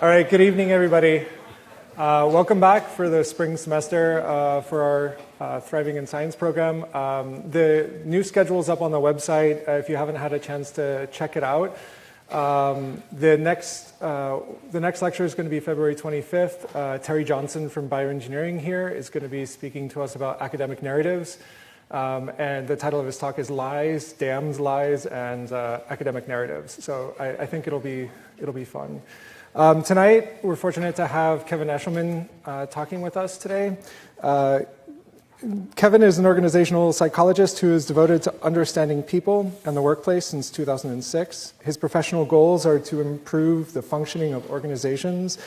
All right, good evening, everybody. Welcome back for the spring semester for our Thriving in Science program. The new schedule is up on the website if you haven't had a chance to check it out. The next lecture is going to be February 25th. Terry Johnson from Bioengineering here is going to be speaking to us about academic narratives. And the title of his talk is Lies, Damned Lies, and Academic Narratives. So I think it'll be fun. Tonight, we're fortunate to have Kevin Eshleman talking with us today. Kevin is an organizational psychologist who is devoted to understanding people and the workplace since 2006. His professional goals are to improve the functioning of organizations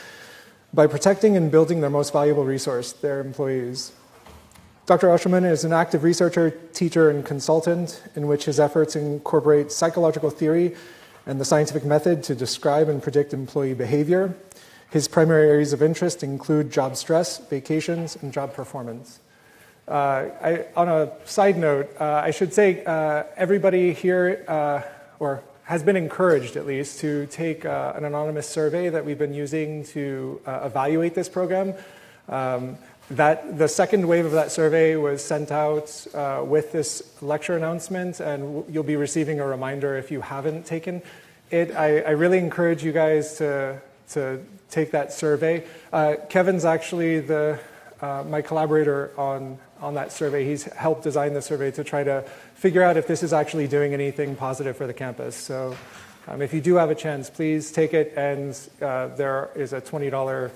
by protecting and building their most valuable resource, their employees. Dr. Eshleman is an active researcher, teacher, and consultant in which his efforts incorporate psychological theory and the scientific method to describe and predict employee behavior. His primary areas of interest include job stress, vacations, and job performance. On a side note, I should say everybody here or has been encouraged, at least, to take an anonymous survey that we've been using to evaluate this program. That the second wave of that survey was sent out with this lecture announcement, and you'll be receiving a reminder if you haven't taken it. I really encourage you guys to take that survey. Kevin's actually my collaborator on that survey. He's helped design the survey to try to figure out if this is actually doing anything positive for the campus. So if you do have a chance, please take it, and there is a $20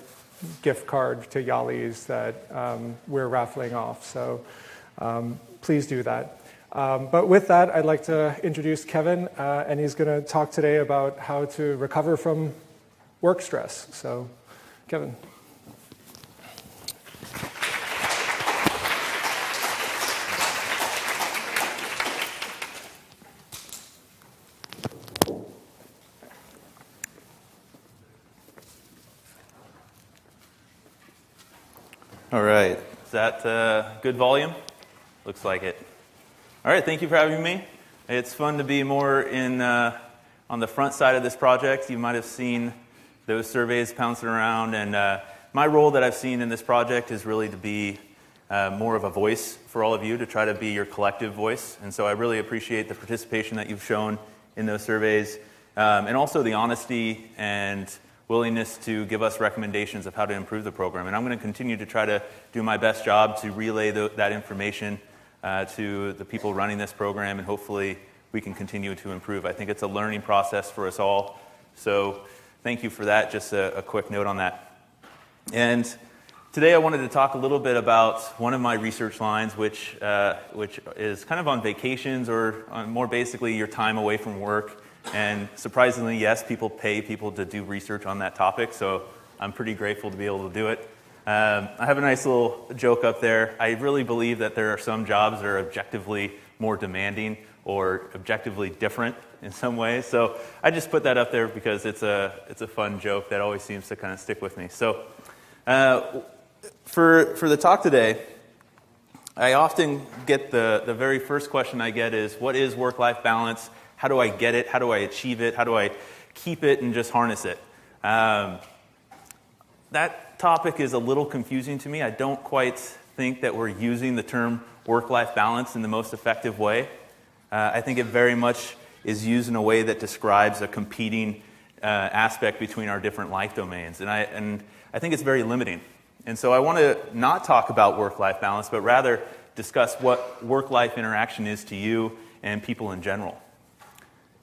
gift card to Yali's that we're raffling off. So please do that. But with that, I'd like to introduce Kevin, and he's going to talk today about how to recover from work stress. So, Kevin. All right, is that good volume? Looks like it. All right, thank you for having me. It's fun to be more on the front side of this project. You might have seen those surveys pouncing around, and my role that I've seen in this project is really to be more of a voice for all of you, to try to be your collective voice. And so I really appreciate the participation that you've shown in those surveys, and also the honesty and willingness to give us recommendations of how to improve the program. And I'm going to continue to try to do my best job to relay that information to the people running this program, and hopefully we can continue to improve. I think it's a learning process for us all. So thank you for that. Just a quick note on that. And today I wanted to talk a little bit about one of my research lines, which is kind of on vacations, or on more basically your time away from work. And surprisingly, yes, people pay people to do research on that topic, so I'm pretty grateful to be able to do it. I have a nice little joke up there. I really believe that there are some jobs that are objectively more demanding or objectively different in some ways. So I just put that up there because it's a fun joke that always seems to kind of stick with me. So for the talk today, I often get the very first question I get is, what is work-life balance? How do I get it? How do I achieve it? How do I keep it and just harness it? That topic is a little confusing to me. I don't quite think that we're using the term work-life balance in the most effective way. I think it very much is used in a way that describes a competing aspect between our different life domains. And I think it's very limiting. And so I want to not talk about work-life balance, but rather discuss what work-life interaction is to you and people in general.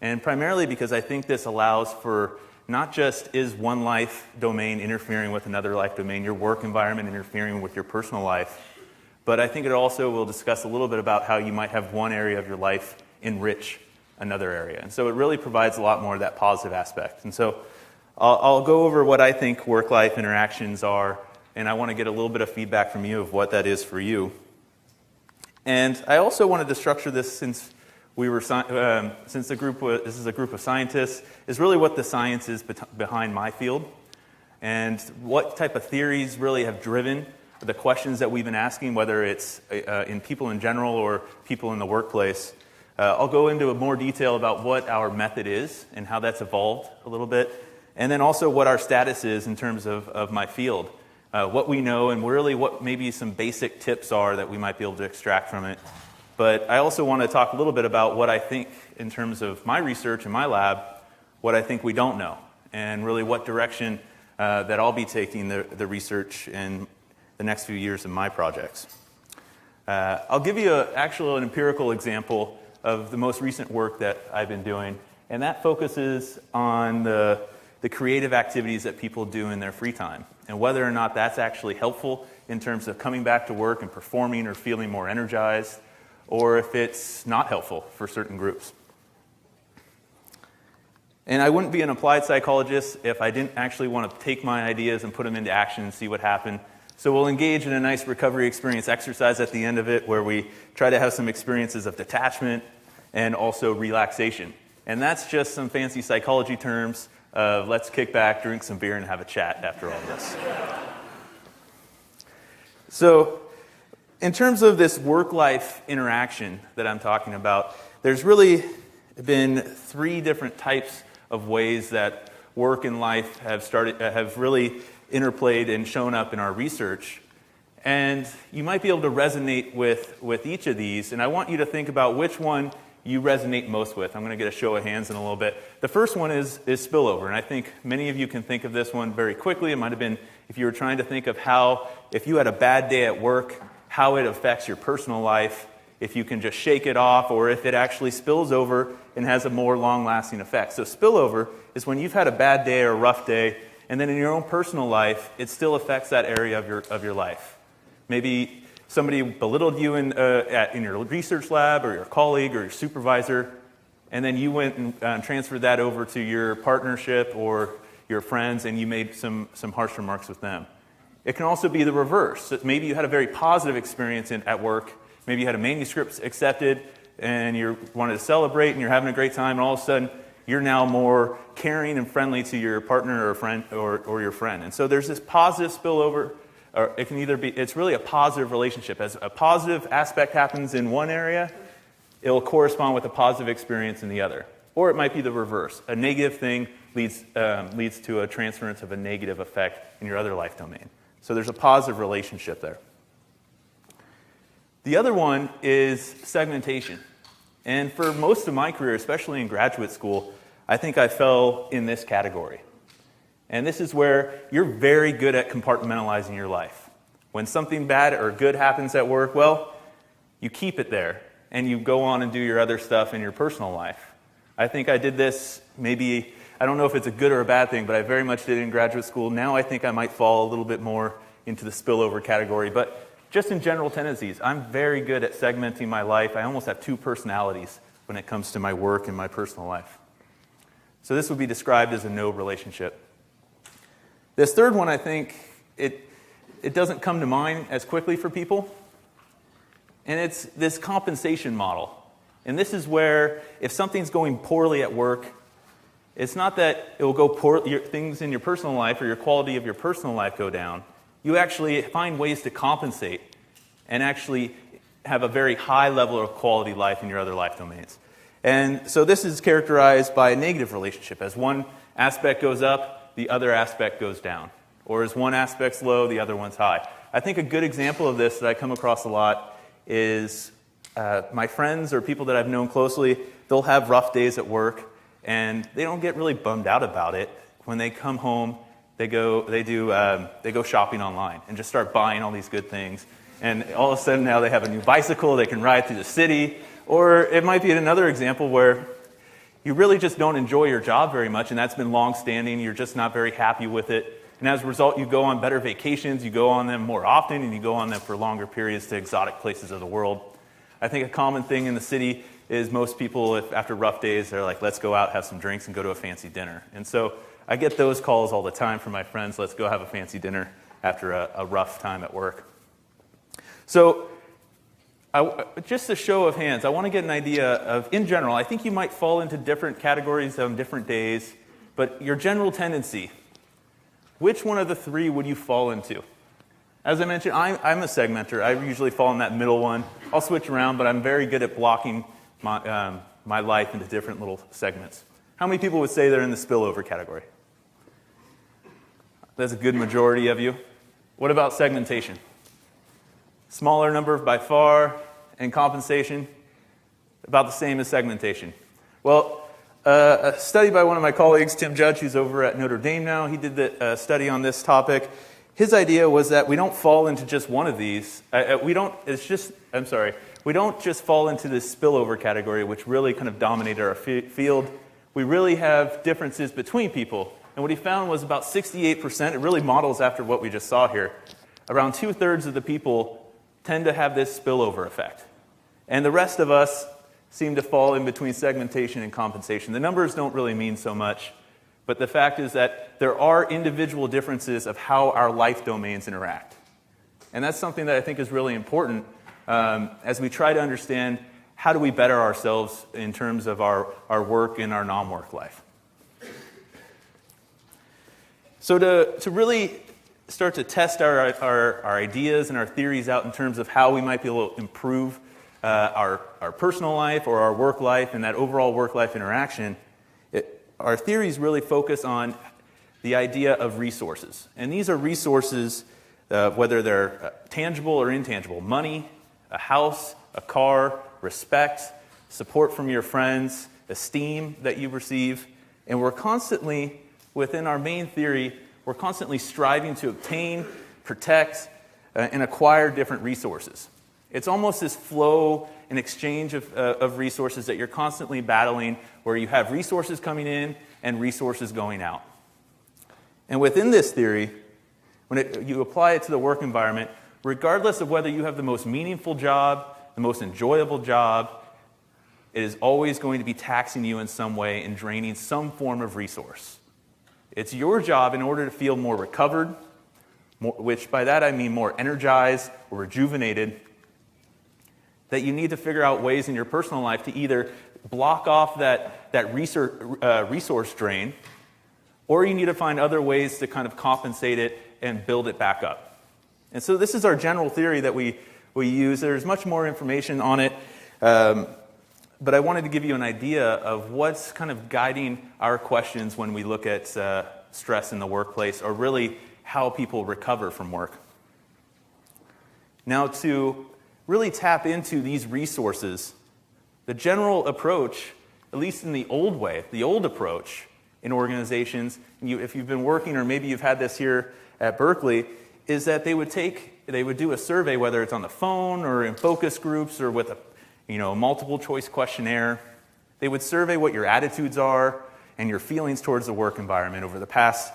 And primarily because I think this allows for not just is one life domain interfering with another life domain, your work environment interfering with your personal life, but I think it also will discuss a little bit about how you might have one area of your life enrich another area. And so it really provides a lot more of that positive aspect. And so I'll go over what I think work-life interactions are, and I want to get a little bit of feedback from you of what that is for you. And I also wanted to structure this since this is a group of scientists, is really what the science is behind my field, and what type of theories really have driven the questions that we've been asking, whether it's in people in general or people in the workplace. I'll go into more detail about what our method is and how that's evolved a little bit, and then also what our status is in terms of my field, what we know, and really what maybe some basic tips are that we might be able to extract from it. But I also want to talk a little bit about what I think in terms of my research in my lab, what I think we don't know, and really what direction that I'll be taking the research in the next few years in my projects. I'll give you an empirical example of the most recent work that I've been doing, and that focuses on the creative activities that people do in their free time, and whether or not that's actually helpful in terms of coming back to work and performing or feeling more energized, or if it's not helpful for certain groups. And I wouldn't be an applied psychologist if I didn't actually want to take my ideas and put them into action and see what happened. So we'll engage in a nice recovery experience exercise at the end of it where we try to have some experiences of detachment and also relaxation. And that's just some fancy psychology terms of let's kick back, drink some beer, and have a chat after all this. So in terms of this work-life interaction that I'm talking about, there's really been 3 different types of ways that work and life have really interplayed and shown up in our research. And you might be able to resonate with each of these, and I want you to think about which one you resonate most with. I'm going to get a show of hands in a little bit. The first one is spillover, and I think many of you can think of this one very quickly. It might have been if you were trying to think of how, if you had a bad day at work, how it affects your personal life, if you can just shake it off, or if it actually spills over and has a more long-lasting effect. So spillover is when you've had a bad day or a rough day, and then in your own personal life, it still affects that area of your life. Maybe somebody belittled you in your research lab, or your colleague, or your supervisor, and then you went and transferred that over to your partnership or your friends, and you made some harsh remarks with them. It can also be the reverse. So maybe you had a very positive experience at work. Maybe you had a manuscript accepted, and you wanted to celebrate, and you're having a great time, and all of a sudden, you're now more caring and friendly to your partner or friend or your friend. And so there's this positive spillover, or it can either be, it's really a positive relationship. As a positive aspect happens in one area, it will correspond with a positive experience in the other. Or it might be the reverse. A negative thing leads to a transference of a negative effect in your other life domain. So there's a positive relationship there. The other one is segmentation. And for most of my career, especially in graduate school, I think I fell in this category. And this is where you're very good at compartmentalizing your life. When something bad or good happens at work, well, you keep it there, and you go on and do your other stuff in your personal life. I think I did this maybe, I don't know if it's a good or a bad thing, but I very much did it in graduate school. Now I think I might fall a little bit more into the spillover category. But just in general tendencies, I'm very good at segmenting my life. I almost have 2 personalities when it comes to my work and my personal life. So this would be described as a no relationship. This third one, I think, it doesn't come to mind as quickly for people. And it's this compensation model. And this is where if something's going poorly at work, it's not that it will go poorly, things in your personal life or your quality of your personal life go down. You actually find ways to compensate and actually have a very high level of quality life in your other life domains. And so this is characterized by a negative relationship. As one aspect goes up, the other aspect goes down. Or as one aspect's low, the other one's high. I think a good example of this that I come across a lot is my friends or people that I've known closely, they'll have rough days at work, and they don't get really bummed out about it. When they come home, they go shopping online and just start buying all these good things. And all of a sudden now they have a new bicycle, they can ride through the city. Or it might be another example where you really just don't enjoy your job very much, and that's been long-standing, you're just not very happy with it. And as a result, you go on better vacations, you go on them more often, and you go on them for longer periods to exotic places of the world. I think a common thing in the city is most people, if after rough days, they're like, let's go out, have some drinks, and go to a fancy dinner. And so I get those calls all the time from my friends, let's go have a fancy dinner after a rough time at work. So just a show of hands, I want to get an idea of, in general, I think you might fall into different categories on different days, but your general tendency, which one of the 3 would you fall into? As I mentioned, I'm a segmenter. I usually fall in that middle one. I'll switch around, but I'm very good at blocking my life into different little segments. How many people would say they're in the spillover category? That's a good majority of you. What about segmentation? Smaller number by far, and compensation, about the same as segmentation. Well, a study by one of my colleagues, Tim Judge, who's over at Notre Dame now, he did a study on this topic. His idea was that we don't fall into just one of these. We don't just fall into this spillover category, which really kind of dominated our field. We really have differences between people. And what he found was about 68%, it really models after what we just saw here. Around 2/3 of the people tend to have this spillover effect. And the rest of us seem to fall in between segmentation and compensation. The numbers don't really mean so much, but the fact is that there are individual differences of how our life domains interact. And that's something that I think is really important as we try to understand how do we better ourselves in terms of our work and our non-work life. So to really start to test our ideas and our theories out in terms of how we might be able to improve our personal life or our work life and that overall work-life interaction, our theories really focus on the idea of resources. And these are resources, whether they're tangible or intangible: money, a house, a car, respect, support from your friends, esteem that you receive. And we're constantly, within our main theory, we're constantly striving to obtain, protect, and acquire different resources. It's almost this flow and exchange of resources that you're constantly battling, where you have resources coming in and resources going out. And within this theory, when you apply it to the work environment, regardless of whether you have the most meaningful job, the most enjoyable job, it is always going to be taxing you in some way and draining some form of resource. It's your job, in order to feel more recovered, which by that I mean more energized or rejuvenated, that you need to figure out ways in your personal life to either block off that resource drain, or you need to find other ways to kind of compensate it and build it back up. And so this is our general theory that we use. There's much more information on it, but I wanted to give you an idea of what's kind of guiding our questions when we look at stress in the workplace, or really how people recover from work. Now, to really tap into these resources, the general approach, at least in the old way, the old approach in organizations, if you've been working, or maybe you've had this here at Berkeley, is that they would do a survey, whether it's on the phone or in focus groups or with a multiple choice questionnaire. They would survey what your attitudes are and your feelings towards the work environment over the past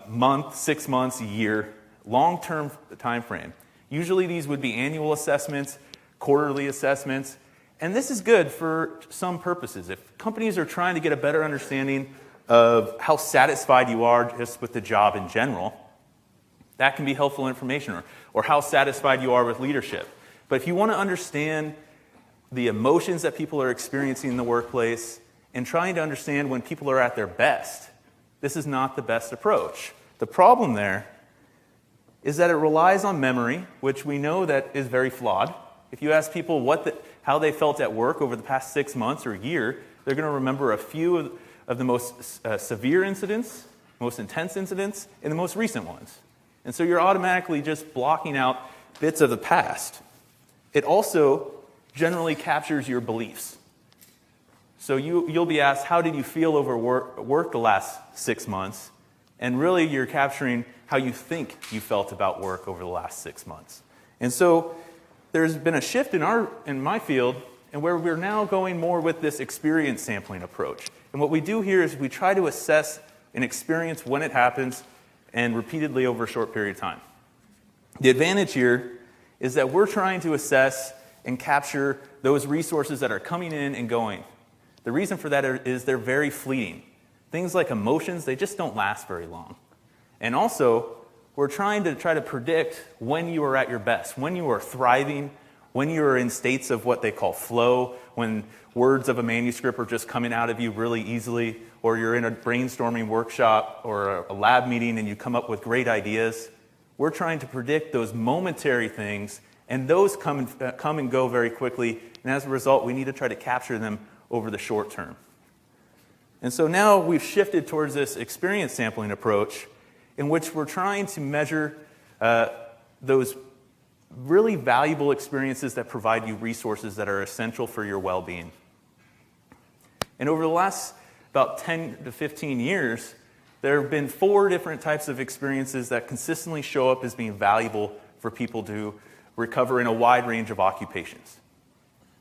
month, 6 months, a year, long-term time frame. Usually these would be annual assessments, quarterly assessments, and this is good for some purposes. If companies are trying to get a better understanding of how satisfied you are just with the job in general, that can be helpful information, or how satisfied you are with leadership. But if you want to understand the emotions that people are experiencing in the workplace and trying to understand when people are at their best, this is not the best approach. The problem there is that it relies on memory, which we know that is very flawed. If you ask people how they felt at work over the past 6 months or a year, they're going to remember a few of the most severe incidents, most intense incidents, and the most recent ones. And so you're automatically just blocking out bits of the past. It also generally captures your beliefs. So you'll be asked, how did you feel over work the last 6 months? And really you're capturing how you think you felt about work over the last 6 months. And so there's been a shift in my field, and where we're now going more with this experience sampling approach. And what we do here is we try to assess an experience when it happens and repeatedly over a short period of time. The advantage here is that we're trying to assess and capture those resources that are coming in and going. The reason for that is they're very fleeting. Things like emotions, they just don't last very long. And also, we're trying to predict when you are at your best, when you are thriving, when you are in states of what they call flow, when words of a manuscript are just coming out of you really easily, or you're in a brainstorming workshop or a lab meeting and you come up with great ideas. We're trying to predict those momentary things, and those come and go very quickly, and as a result, we need to try to capture them over the short term. And so now we've shifted towards this experience sampling approach, in which we're trying to measure those really valuable experiences that provide you resources that are essential for your well-being. And over the last about 10 to 15 years, there have been 4 different types of experiences that consistently show up as being valuable for people to recover in a wide range of occupations.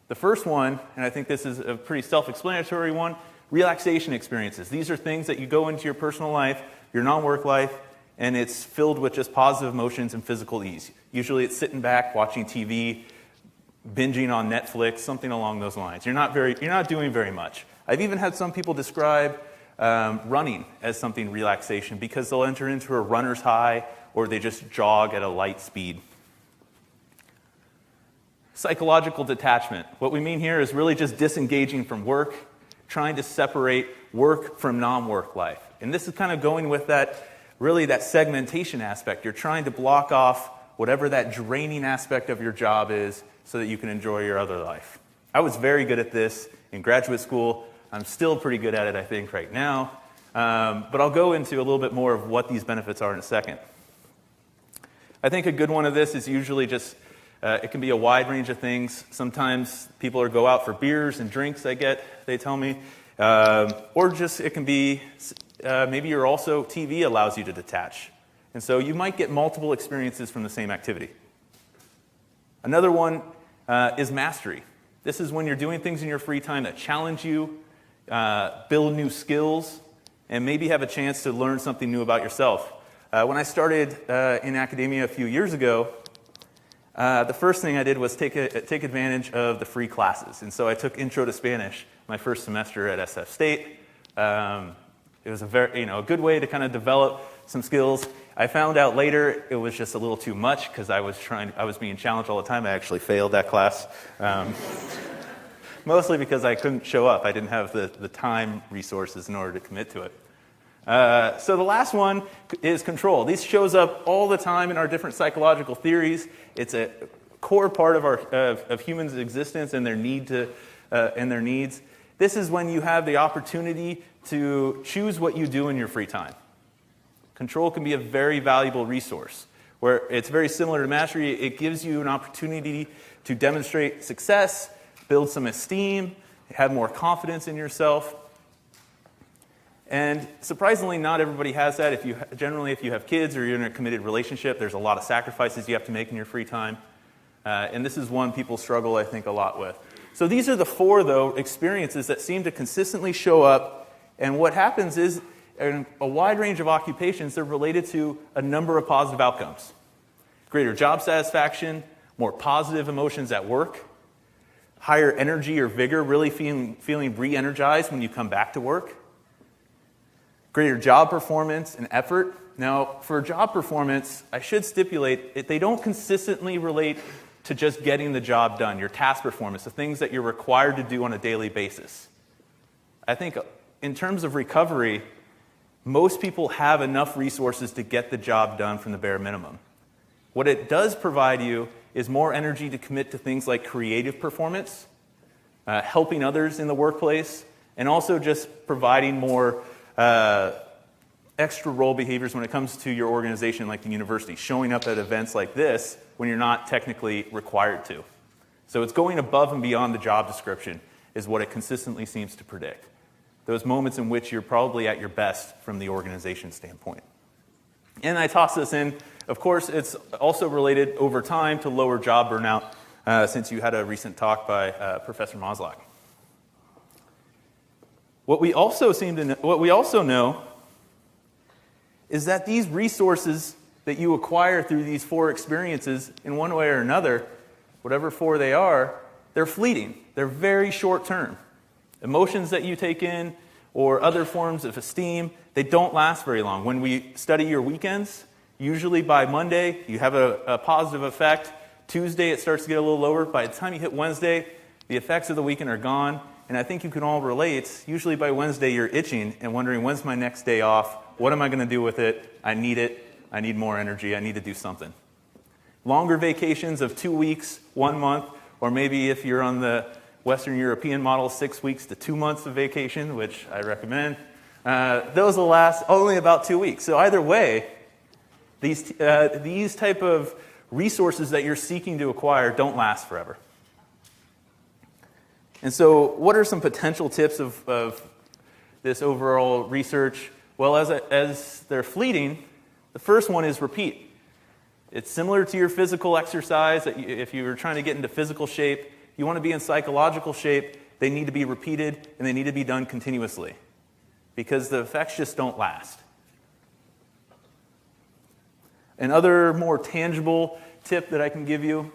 The first one, and I think this is a pretty self-explanatory one, relaxation experiences. These are things that you go into your personal life, your non-work life, and it's filled with just positive emotions and physical ease. Usually it's sitting back, watching TV, binging on Netflix, something along those lines. You're not doing very much. I've even had some people describe running as something relaxation because they'll enter into a runner's high or they just jog at a light speed. Psychological detachment. What we mean here is really just disengaging from work, trying to separate work from non-work life. And this is kind of going with that segmentation aspect. You're trying to block off whatever that draining aspect of your job is so that you can enjoy your other life. I was very good at this in graduate school. I'm still pretty good at it, I think, right now. But I'll go into a little bit more of what these benefits are in a second. I think a good one of this is usually just, it can be a wide range of things. Sometimes people go out for beers and drinks, they tell me. Or just it can be, maybe you're also, TV allows you to detach. And so you might get multiple experiences from the same activity. Another one is mastery. This is when you're doing things in your free time that challenge you, build new skills, and maybe have a chance to learn something new about yourself. When I started in academia a few years ago, the first thing I did was take advantage of the free classes. And so I took Intro to Spanish my first semester at SF State. It was a good way to kind of develop some skills. I found out later it was just a little too much because I was being challenged all the time. I actually failed that class. Mostly because I couldn't show up. I didn't have the time resources in order to commit to it. So the last one is control. This shows up all the time in our different psychological theories. It's a core part of humans' existence and their need to and their needs. This is when you have the opportunity to choose what you do in your free time. Control can be a very valuable resource. Where it's very similar to mastery, it gives you an opportunity to demonstrate success, build some esteem, have more confidence in yourself. And surprisingly, not everybody has that. If you have kids or you're in a committed relationship, there's a lot of sacrifices you have to make in your free time. And this is one people struggle, I think, a lot with. So these are the 4, though, experiences that seem to consistently show up. And what happens is, in a wide range of occupations, they're related to a number of positive outcomes. Greater job satisfaction, more positive emotions at work, higher energy or vigor, really feeling re-energized when you come back to work, greater job performance and effort. Now, for job performance, I should stipulate, they don't consistently relate to just getting the job done, your task performance, the things that you're required to do on a daily basis. I think in terms of recovery, most people have enough resources to get the job done from the bare minimum. What it does provide you is more energy to commit to things like creative performance, helping others in the workplace, and also just providing more extra role behaviors when it comes to your organization like the university, showing up at events like this when you're not technically required to. So it's going above and beyond the job description is what it consistently seems to predict. Those moments in which you're probably at your best from the organization standpoint. And I toss this in. Of course, it's also related over time to lower job burnout, since you had a recent talk by Professor Maslach. What we also know is that these resources that you acquire through these 4 experiences, in one way or another, whatever 4 they are, they're fleeting. They're very short term. Emotions that you take in or other forms of esteem, they don't last very long. When we study your weekends, usually by Monday, you have a positive effect. Tuesday, it starts to get a little lower. By the time you hit Wednesday, the effects of the weekend are gone. And I think you can all relate. Usually by Wednesday, you're itching and wondering, when's my next day off? What am I going to do with it? I need it. I need more energy. I need to do something. Longer vacations of 2 weeks, 1 month, or maybe if you're on the Western European model, 6 weeks to 2 months of vacation, which I recommend. Those will last only about 2 weeks. So either way, these type of resources that you're seeking to acquire don't last forever. And so what are some potential tips of this overall research? Well, as they're fleeting, the first one is repeat. It's similar to your physical exercise. If you're trying to get into physical shape, you want to be in psychological shape, they need to be repeated and they need to be done continuously because the effects just don't last. Another more tangible tip that I can give you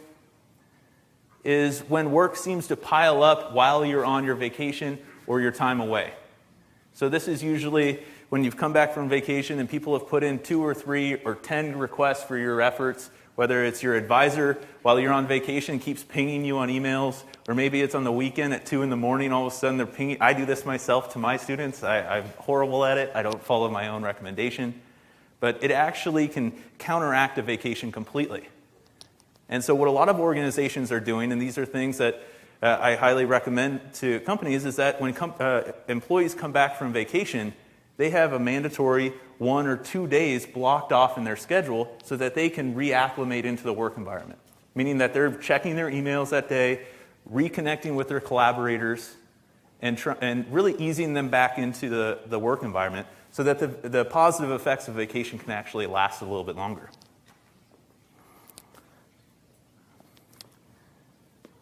is when work seems to pile up while you're on your vacation or your time away. So this is usually when you've come back from vacation and people have put in 2 or 3 or 10 requests for your efforts, whether it's your advisor while you're on vacation keeps pinging you on emails, or maybe it's on the weekend at 2 in the morning, all of a sudden they're pinging. I do this myself to my students. I'm horrible at it. I don't follow my own recommendation. But it actually can counteract a vacation completely. And so what a lot of organizations are doing, and these are things that I highly recommend to companies, is that when employees come back from vacation, they have a mandatory 1 or 2 days blocked off in their schedule so that they can reacclimate into the work environment. Meaning that they're checking their emails that day, reconnecting with their collaborators, and really easing them back into the work environment so that the positive effects of vacation can actually last a little bit longer.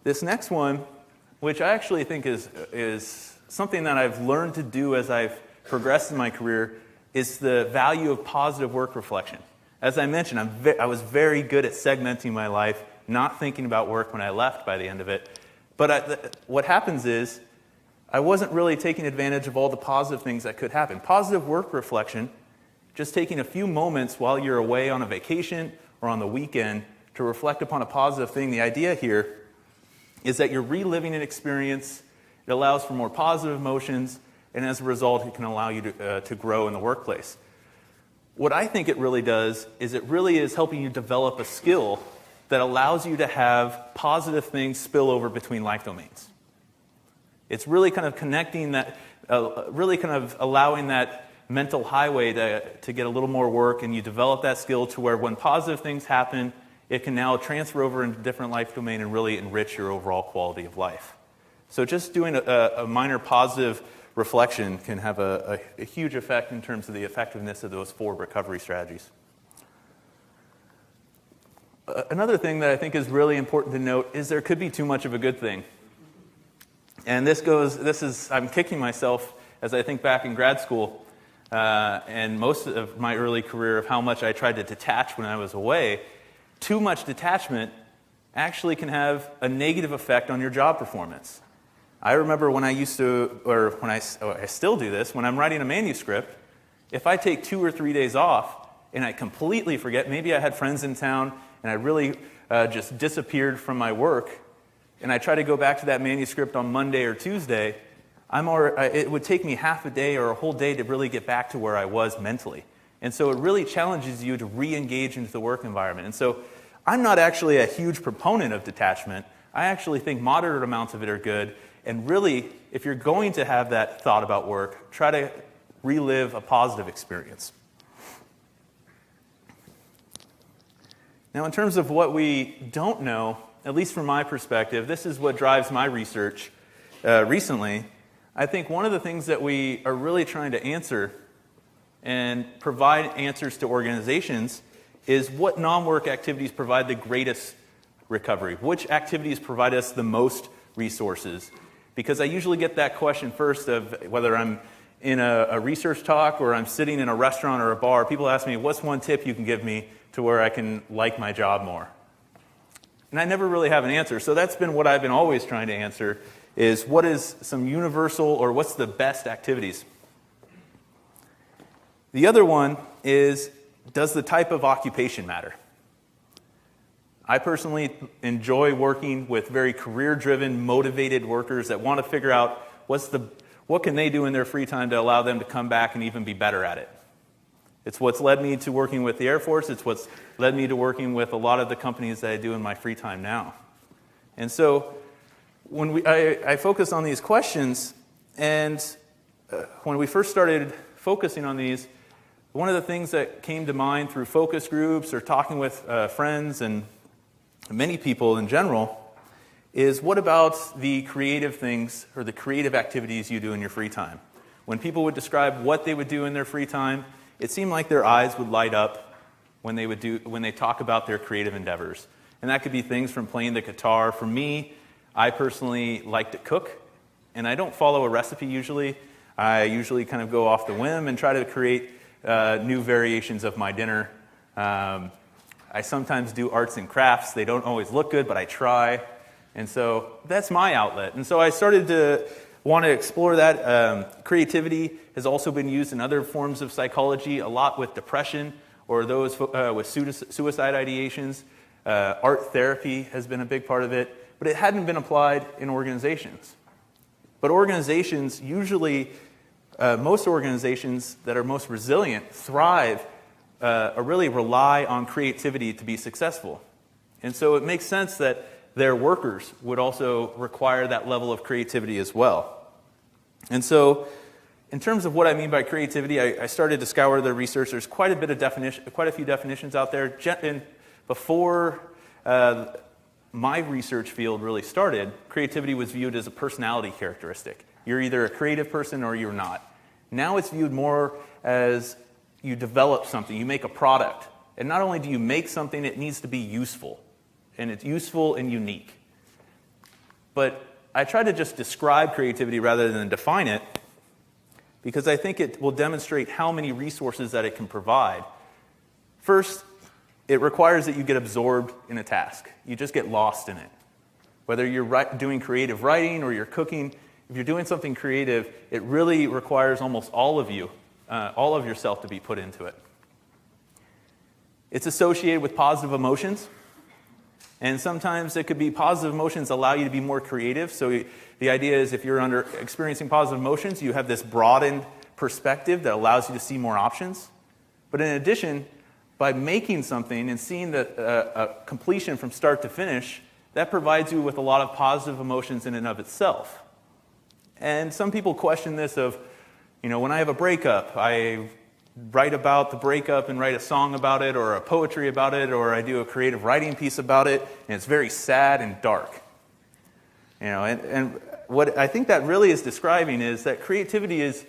This next one, which I actually think is something that I've learned to do as I've progressed in my career, is the value of positive work reflection. As I mentioned, I was very good at segmenting my life, not thinking about work when I left by the end of it. But what happens is, I wasn't really taking advantage of all the positive things that could happen. Positive work reflection, just taking a few moments while you're away on a vacation or on the weekend to reflect upon a positive thing. The idea here is that you're reliving an experience. It allows for more positive emotions, and as a result, it can allow you to grow in the workplace. What I think it really does is it really is helping you develop a skill that allows you to have positive things spill over between life domains. It's really kind of connecting that, really kind of allowing that mental highway to get a little more work, and you develop that skill to where when positive things happen, it can now transfer over into a different life domain and really enrich your overall quality of life. So just doing a minor positive reflection can have a huge effect in terms of the effectiveness of those 4 recovery strategies. Another thing that I think is really important to note is there could be too much of a good thing. And I'm kicking myself as I think back in grad school and most of my early career of how much I tried to detach when I was away. Too much detachment actually can have a negative effect on your job performance. I remember when I used to, or when I still do this, when I'm writing a manuscript, if I take 2 or 3 days off and I completely forget, maybe I had friends in town and I really just disappeared from my work, and I try to go back to that manuscript on Monday or Tuesday, it would take me half a day or a whole day to really get back to where I was mentally. And so it really challenges you to re-engage into the work environment. And so I'm not actually a huge proponent of detachment. I actually think moderate amounts of it are good. And really, if you're going to have that thought about work, try to relive a positive experience. Now, in terms of what we don't know, at least from my perspective, this is what drives my research recently. I think one of the things that we are really trying to answer and provide answers to organizations is what non-work activities provide the greatest recovery? Which activities provide us the most resources? Because I usually get that question first of whether I'm in a research talk or I'm sitting in a restaurant or a bar. People ask me, what's one tip you can give me to where I can like my job more? And I never really have an answer. So that's been what I've been always trying to answer is what is some universal or what's the best activities? The other one is, does the type of occupation matter? I personally enjoy working with very career-driven, motivated workers that want to figure out what can they do in their free time to allow them to come back and even be better at it. It's what's led me to working with the Air Force. It's what's led me to working with a lot of the companies that I do in my free time now. And so when I focus on these questions, and when we first started focusing on these, one of the things that came to mind through focus groups or talking with friends and many people in general is, what about the creative things or the creative activities you do in your free time? When people would describe what they would do in their free time, it seemed like their eyes would light up when they talk about their creative endeavors. And that could be things from playing the guitar. For me, I personally like to cook, and I don't follow a recipe usually. I usually kind of go off the whim and try to create new variations of my dinner. I sometimes do arts and crafts. They don't always look good, but I try. And so that's my outlet. And so I started to want to explore that. Creativity has also been used in other forms of psychology, a lot with depression or those with suicide ideations. Art therapy has been a big part of it, but it hadn't been applied in organizations. But organizations usually, most organizations that are most resilient thrive or really rely on creativity to be successful. And so it makes sense that their workers would also require that level of creativity as well. And so in terms of what I mean by creativity, I started to scour the research. There's quite a few definitions out there. And before my research field really started, creativity was viewed as a personality characteristic. You're either a creative person or you're not. Now it's viewed more as you develop something, you make a product. And not only do you make something, it needs to be useful. And it's useful and unique. But I try to just describe creativity rather than define it, because I think it will demonstrate how many resources that it can provide. First, it requires that you get absorbed in a task. You just get lost in it. Whether you're doing creative writing or you're cooking, if you're doing something creative, it really requires almost all of you, all of yourself to be put into it. It's associated with positive emotions. And sometimes it could be positive emotions allow you to be more creative. So the idea is if you're experiencing positive emotions, you have this broadened perspective that allows you to see more options. But in addition, by making something and seeing the completion from start to finish, that provides you with a lot of positive emotions in and of itself. And some people question this of, when I have a breakup, I write about the breakup and write a song about it or a poetry about it, or I do a creative writing piece about it, and it's very sad and dark. And what I think that really is describing is that creativity is,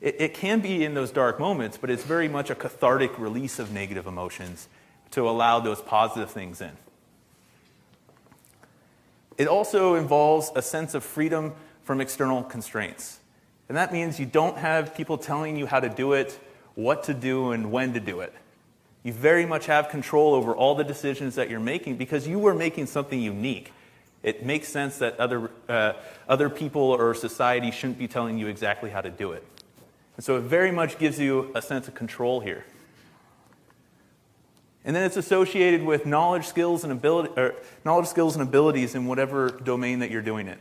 it can be in those dark moments, but it's very much a cathartic release of negative emotions to allow those positive things in. It also involves a sense of freedom from external constraints. And that means you don't have people telling you how to do it, what to do, and when to do it. You very much have control over all the decisions that you're making because you are making something unique. It makes sense that other people or society shouldn't be telling you exactly how to do it. And so it very much gives you a sense of control here. And then it's associated with knowledge, skills, and abilities in whatever domain that you're doing it.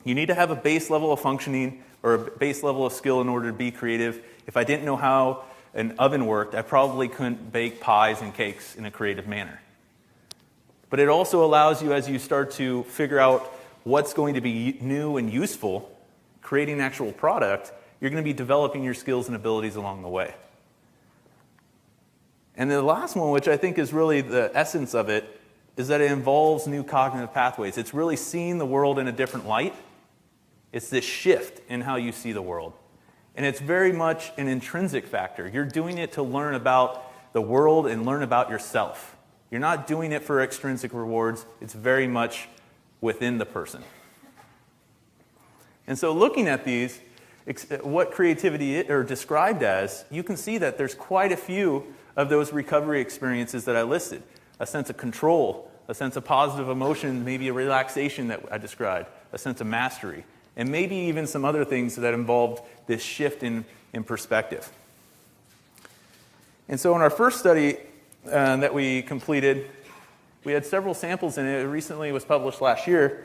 You need to have a base level of functioning or a base level of skill in order to be creative. If I didn't know how an oven worked, I probably couldn't bake pies and cakes in a creative manner. But it also allows you, as you start to figure out what's going to be new and useful, creating an actual product, you're going to be developing your skills and abilities along the way. And the last one, which I think is really the essence of it, is that it involves new cognitive pathways. It's really seeing the world in a different light. It's this shift in how you see the world. And it's very much an intrinsic factor. You're doing it to learn about the world and learn about yourself. You're not doing it for extrinsic rewards. It's very much within the person. And so looking at these, what creativity are described as, you can see that there's quite a few of those recovery experiences that I listed. A sense of control, a sense of positive emotion, maybe a relaxation that I described, a sense of mastery, and maybe even some other things that involved this shift in perspective. And so in our first study that we completed, we had several samples in it. It recently was published last year.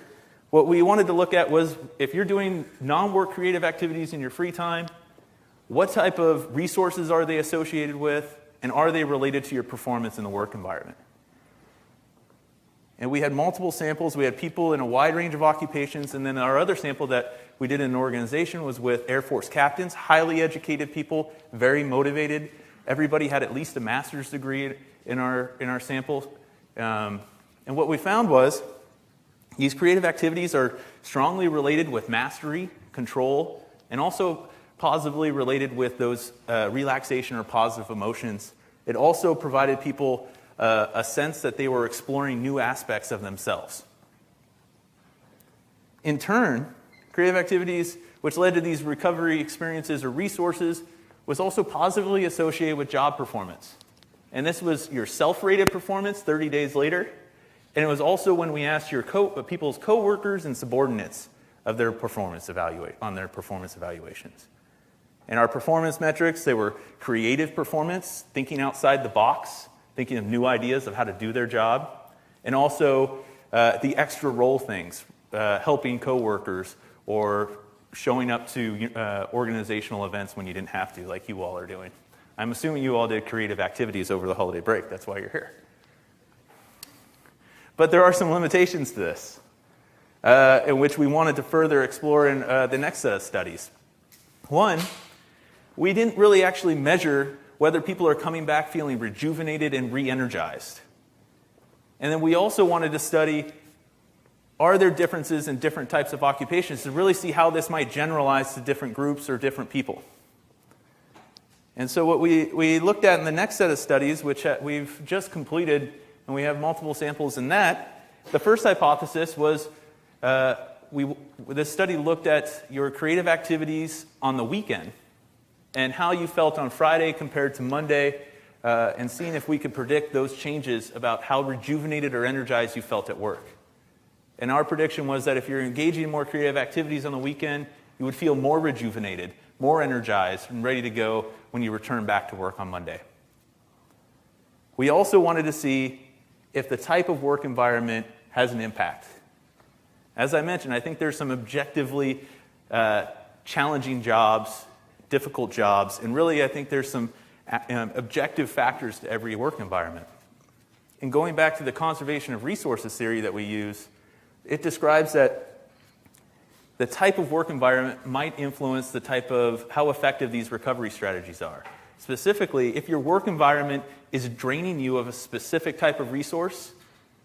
What we wanted to look at was if you're doing non-work creative activities in your free time, what type of resources are they associated with, and are they related to your performance in the work environment? And we had multiple samples. We had people in a wide range of occupations. And then our other sample that we did in an organization was with Air Force captains, highly educated people, very motivated, Everybody had at least a master's degree in our samples. And what we found was these creative activities are strongly related with mastery, control, and also positively related with those relaxation or positive emotions. It also provided people a sense that they were exploring new aspects of themselves. In turn, creative activities, which led to these recovery experiences or resources, was also positively associated with job performance. And this was your self-rated performance 30 days later. And it was also when we asked your people's coworkers and subordinates of their performance evaluations. And our performance metrics, they were creative performance, thinking outside the box, thinking of new ideas of how to do their job, and also the extra role things, helping coworkers or showing up to organizational events when you didn't have to, like you all are doing. I'm assuming you all did creative activities over the holiday break. That's why you're here. But there are some limitations to this, in which we wanted to further explore in the next set of studies. One, we didn't really actually measure whether people are coming back feeling rejuvenated and re-energized. And then we also wanted to study, are there differences in different types of occupations to really see how this might generalize to different groups or different people. And so what we looked at in the next set of studies, which we've just completed, and we have multiple samples in that, the first hypothesis was this study looked at your creative activities on the weekend and how you felt on Friday compared to Monday, and seeing if we could predict those changes about how rejuvenated or energized you felt at work. And our prediction was that if you're engaging in more creative activities on the weekend, you would feel more rejuvenated, more energized, and ready to go when you return back to work on Monday. We also wanted to see if the type of work environment has an impact. As I mentioned, I think there's some objectively challenging jobs, difficult jobs, and really I think there's some objective factors to every work environment. And going back to the conservation of resources theory that we use, it describes that the type of work environment might influence the type of how effective these recovery strategies are. Specifically, if your work environment is draining you of a specific type of resource,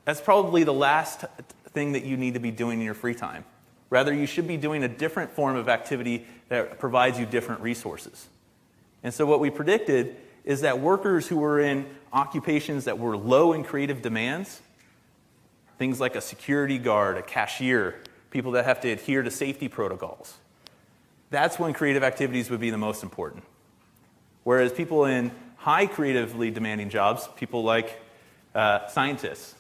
that's probably the last thing that you need to be doing in your free time. Rather, you should be doing a different form of activity that provides you different resources. And so what we predicted is that workers who were in occupations that were low in creative demands, things like a security guard, a cashier, people that have to adhere to safety protocols, that's when creative activities would be the most important. Whereas people in high creatively demanding jobs, people like scientists,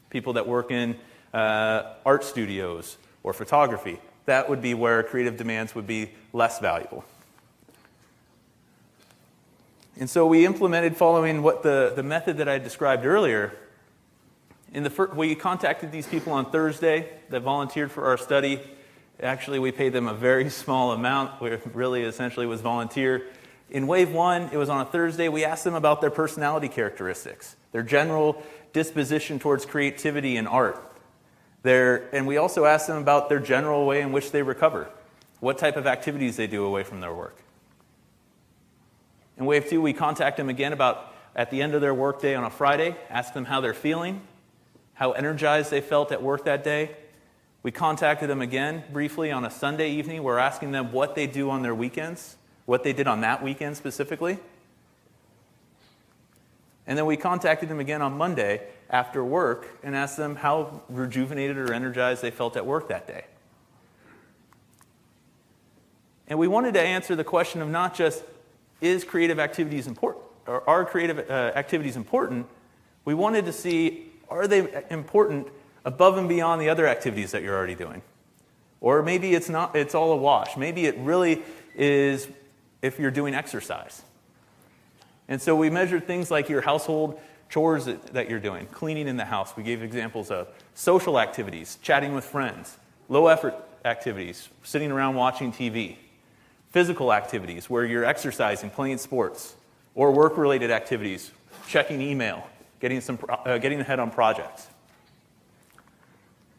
people that work in art studios or photography, that would be where creative demands would be less valuable. And so we implemented, following what the method that I described earlier, we contacted these people on Thursday that volunteered for our study. Actually, we paid them a very small amount, which really essentially was volunteer. In wave one, it was on a Thursday. We asked them about their personality characteristics, their general disposition towards creativity and art. And we also asked them about their general way in which they recover, what type of activities they do away from their work. In wave two, we contact them again at the end of their workday on a Friday, ask them how they're feeling, how energized they felt at work that day. We contacted them again briefly on a Sunday evening. We're asking them what they do on their weekends, what they did on that weekend specifically. And then we contacted them again on Monday after work and asked them how rejuvenated or energized they felt at work that day. And we wanted to answer the question of not just, is creative activities important, or are creative activities important? We wanted to see, are they important above and beyond the other activities that you're already doing? Or maybe it's not, it's all a wash. Maybe it really is if you're doing exercise. And so we measured things like your household chores that you're doing, cleaning in the house. We gave examples of social activities, chatting with friends, low effort activities, sitting around watching TV, physical activities where you're exercising, playing sports, or work-related activities, checking email, getting ahead on projects.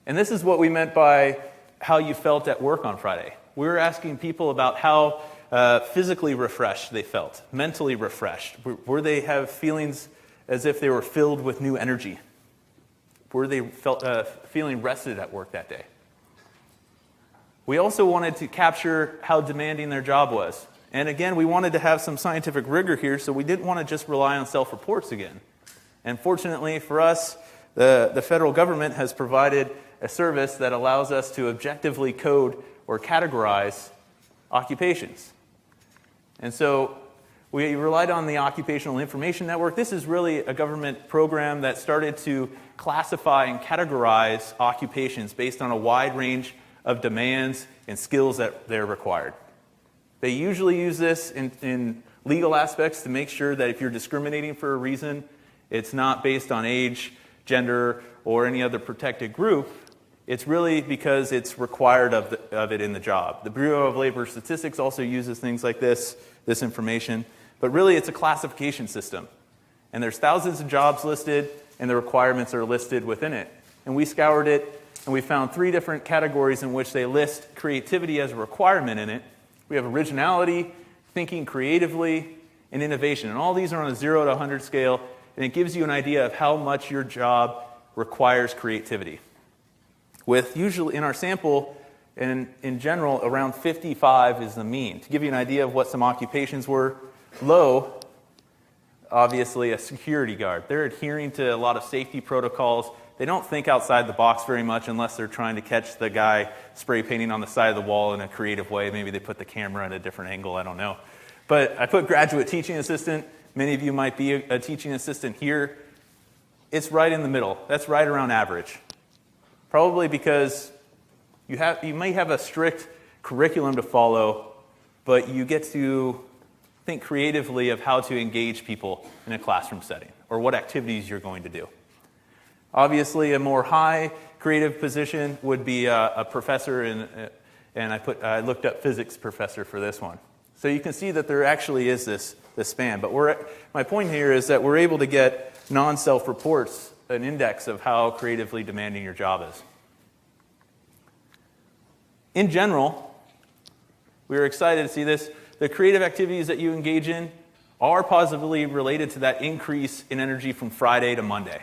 And this is what we meant by how you felt at work on Friday. We were asking people about how physically refreshed they felt, mentally refreshed? Were they have feelings as if they were filled with new energy? Were they feeling rested at work that day? We also wanted to capture how demanding their job was. And again, we wanted to have some scientific rigor here, so we didn't want to just rely on self-reports again. And fortunately for us, the federal government has provided a service that allows us to objectively code or categorize occupations. And so we relied on the Occupational Information Network. This is really a government program that started to classify and categorize occupations based on a wide range of demands and skills that they're required. They usually use this in legal aspects to make sure that if you're discriminating for a reason, it's not based on age, gender, or any other protected group. It's really because it's required of it in the job. The Bureau of Labor Statistics also uses things like this information. But really, it's a classification system. And there's thousands of jobs listed, and the requirements are listed within it. And we scoured it, and we found 3 different categories in which they list creativity as a requirement in it. We have originality, thinking creatively, and innovation. And all these are on a 0 to 100 scale, and it gives you an idea of how much your job requires creativity. With usually in our sample, and in general, around 55 is the mean. To give you an idea of what some occupations were, low, obviously a security guard. They're adhering to a lot of safety protocols. They don't think outside the box very much unless they're trying to catch the guy spray painting on the side of the wall in a creative way. Maybe they put the camera at a different angle, I don't know. But I put graduate teaching assistant. Many of you might be a teaching assistant here. It's right in the middle. That's right around average. Probably because you may have a strict curriculum to follow, but you get to think creatively of how to engage people in a classroom setting or what activities you're going to do. Obviously, a more high creative position would be a professor, and I looked up physics professor for this one. So you can see that there actually is this span. But my point here is that we're able to get non-self reports, an index of how creatively demanding your job is. In general, we were excited to see this. The creative activities that you engage in are positively related to that increase in energy from Friday to Monday.